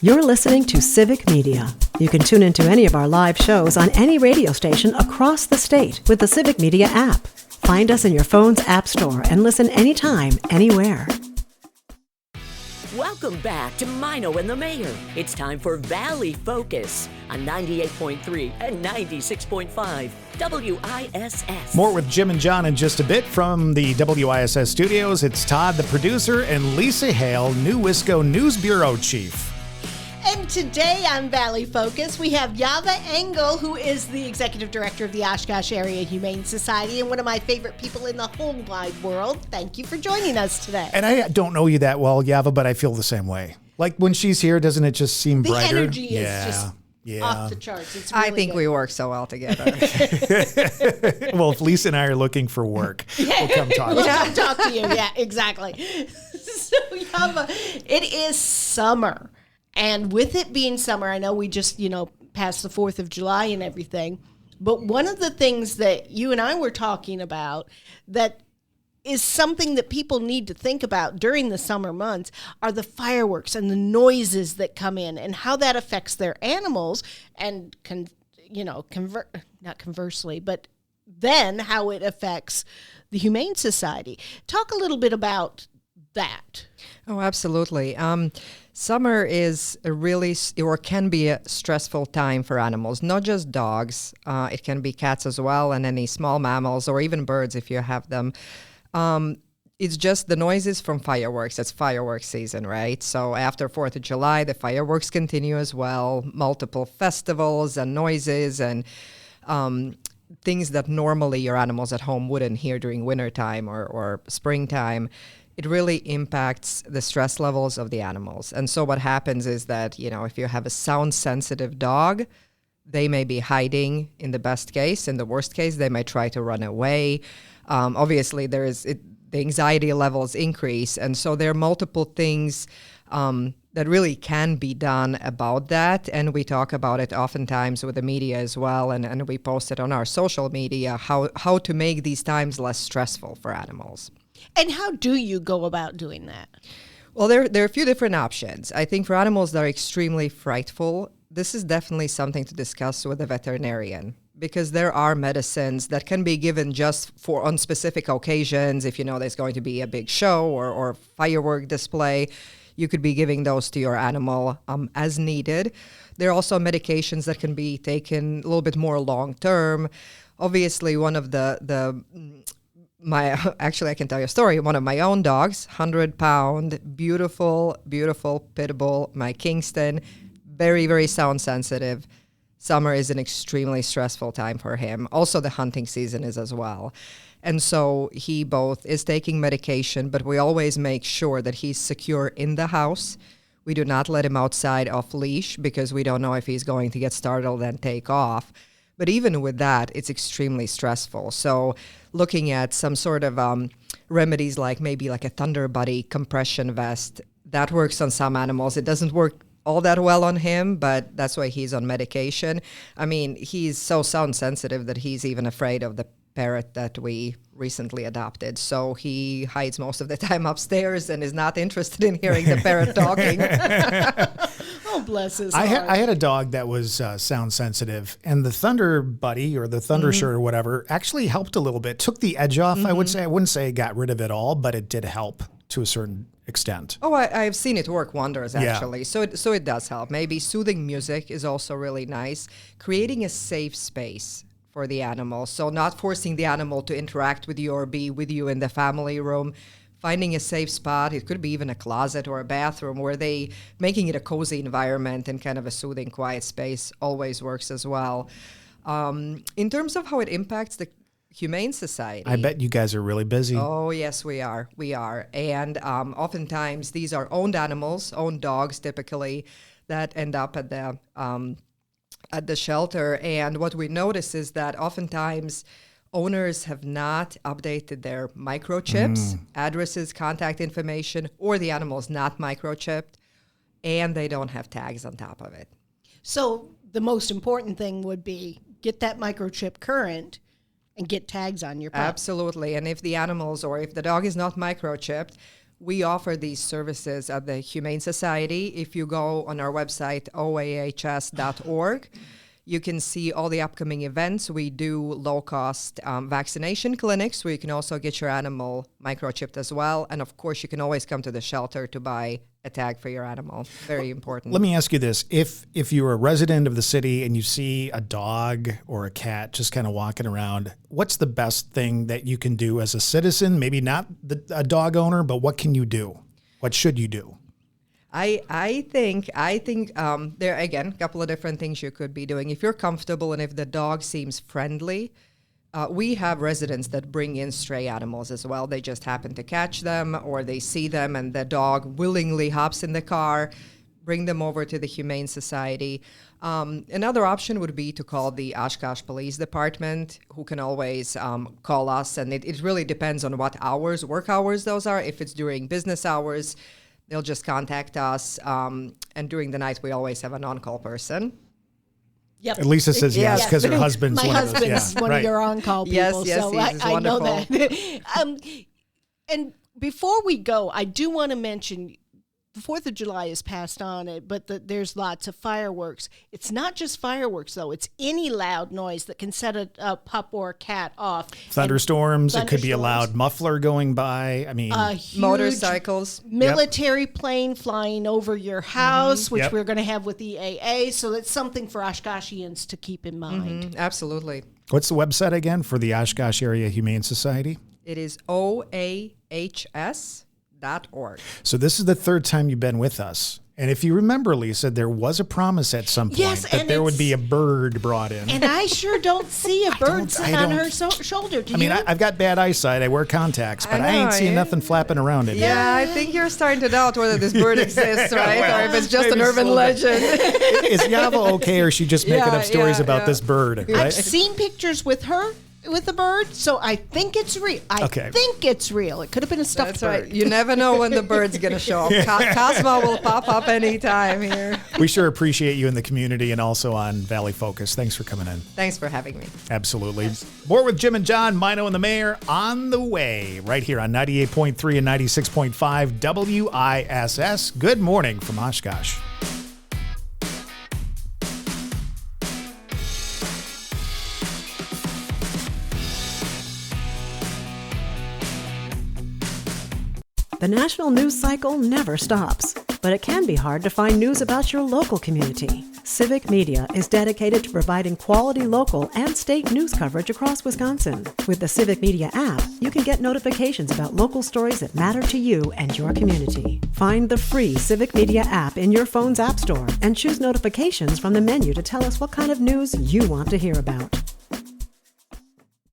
You're listening to Civic Media. You can tune into any of our live shows on any radio station across the state with the Civic Media app. Find us in your phone's app store and listen anytime, anywhere. Welcome back to Maino and the Mayor. It's time for Valley Focus on 98.3 and 96.5 WISS. More with Jim and John in just a bit from the WISS studios. It's Todd, the producer, and Lisa Hale, New Wisco News Bureau Chief. And today on Valley Focus, we have Ieva Engel, who is the executive director of the Oshkosh Area Humane Society and one of my favorite people in the whole wide world. Thank you for joining us today. And I don't know you that well, Ieva, but I feel the same way. Like when she's here, doesn't it just seem brighter? The energy is just off the charts. It's really I think good. we work so well together. Well, if Lisa and I are looking for work, we'll come talk. We'll come talk to you. Yeah, exactly. So, Ieva, it is summer. And with it being summer, I know we just, passed the 4th of July and everything. But one of the things that you and I were talking about that is something that people need to think about during the summer months are the fireworks and the noises that come in and how that affects their animals and, not conversely, but then how it affects the Humane Society. Talk a little bit about that. Oh, absolutely. Summer is can be a stressful time for animals, not just dogs. It can be cats as well, and any small mammals or even birds if you have them. It's just the noises from fireworks. It's fireworks season, right? So after 4th of July, the fireworks continue as well. Multiple festivals and noises and things that normally your animals at home wouldn't hear during wintertime or springtime. It really impacts the stress levels of the animals. And so what happens is that, if you have a sound-sensitive dog, they may be hiding in the best case. In the worst case, they may try to run away. Obviously, the anxiety levels increase. And so there are multiple things that really can be done about that. And we talk about it oftentimes with the media as well. And we post it on our social media, how to make these times less stressful for animals. And how do you go about doing that? Well, there are a few different options. I think for animals that are extremely frightful, this is definitely something to discuss with a veterinarian because there are medicines that can be given just on specific occasions. If there's going to be a big show or firework display, you could be giving those to your animal as needed. There are also medications that can be taken a little bit more long-term. Obviously, one of actually, I can tell you a story. One of my own dogs, 100-pound, beautiful, beautiful pit bull, my Kingston, very, very sound sensitive. Summer is an extremely stressful time for him. Also, the hunting season is as well. And so he both is taking medication, but we always make sure that he's secure in the house. We do not let him outside off leash because we don't know if he's going to get startled and take off. But even with that, it's extremely stressful. So looking at some sort of remedies maybe like a Thunder Buddy compression vest, that works on some animals. It doesn't work all that well on him, but that's why he's on medication. I mean, he's so sound sensitive that he's even afraid of the parrot that we recently adopted. So he hides most of the time upstairs and is not interested in hearing the parrot talking. Oh, bless his heart. I had a dog that was sound sensitive, and the Thunder Buddy or the Thunder Shirt or whatever actually helped a little bit. Took the edge off, I would say. I wouldn't say it got rid of it all, but it did help to a certain extent. Oh, I've seen it work wonders, actually. Yeah. So it does help. Maybe soothing music is also really nice. Creating a safe space for the animal. So not forcing the animal to interact with you or be with you in the family room. Finding a safe spot. It could be even a closet or a bathroom where making it a cozy environment and kind of a soothing, quiet space always works as well. In terms of how it impacts the Humane Society. I bet you guys are really busy. Oh, yes, we are. We are. And oftentimes these are owned animals, owned dogs typically, that end up at the shelter. And what we notice is that oftentimes owners have not updated their microchips, addresses, contact information, or the animal's not microchipped, and they don't have tags on top of it. So the most important thing would be get that microchip current and get tags on your pup. Absolutely. And if the animals or if the dog is not microchipped, We offer these services at the Humane Society. If you go on our website, oahs.org, you can see all the upcoming events. We do low-cost vaccination clinics where you can also get your animal microchipped as well. And of course, you can always come to the shelter to buy a tag for your animal. Very important. Let me ask you this. If you're a resident of the city and you see a dog or a cat just kind of walking around, what's the best thing that you can do as a citizen? Maybe not a dog owner, but what can you do? What should you do? I think there are, again, a couple of different things you could be doing. If you're comfortable and if the dog seems friendly, we have residents that bring in stray animals as well. They just happen to catch them or they see them and the dog willingly hops in the car, bring them over to the Humane Society. Another option would be to call the Oshkosh Police Department, who can always call us. And it really depends on what hours, work hours those are. If it's during business hours, they'll just contact us. And during the night, we always have an on-call person. Yep. Lisa says yes because her husband's My one of those. husband's one of your on-call people. Yes, so he's I know wonderful. that. And before we go, I do want to mention the 4th of July is passed on it, but there's lots of fireworks. It's not just fireworks, though. It's any loud noise that can set a pup or a cat off. Thunderstorms. It could be a loud muffler going by. I mean, A huge Motorcycles. military plane flying over your house, which Yep. we're going to have with the AA. So that's something for Oshkoshians to keep in mind. Absolutely. what's the website again for the Oshkosh Area Humane Society? It is oahs.org. So this is the third time you've been with us. And if you remember, Lisa, there was a promise at some point Yes, that and there would it's- be a bird brought in. And I sure don't see a bird sitting on her shoulder. Do I mean, you? I've got bad eyesight. I wear contacts, but I, know, ain't seeing yeah. nothing flapping around it. Yeah, I think you're starting to doubt whether this bird exists, right? Or if it's just an maybe urban slow down. legend. Is Ieva okay, or is she just making Yeah, up stories yeah, about yeah. this bird? I've Right? seen pictures with her, with the bird, so I think it's real. I Okay. think it's real. It could have been a stuffed That's right. bird. You never know when the bird's going to show up. Cosmo will pop up anytime here. We sure appreciate you in the community and also on Valley Focus. Thanks for coming in. Thanks for having me. Absolutely. More with Jim and John, Maino and the Mayor on the way right here on 98.3 and 96.5 WISS. Good morning from Oshkosh. The national news cycle never stops, but it can be hard to find news about your local community. Civic Media is dedicated to providing quality local and state news coverage across Wisconsin. With the Civic Media app, you can get notifications about local stories that matter to you and your community. Find the free Civic Media app in your phone's app store and choose notifications from the menu to tell us what kind of news you want to hear about.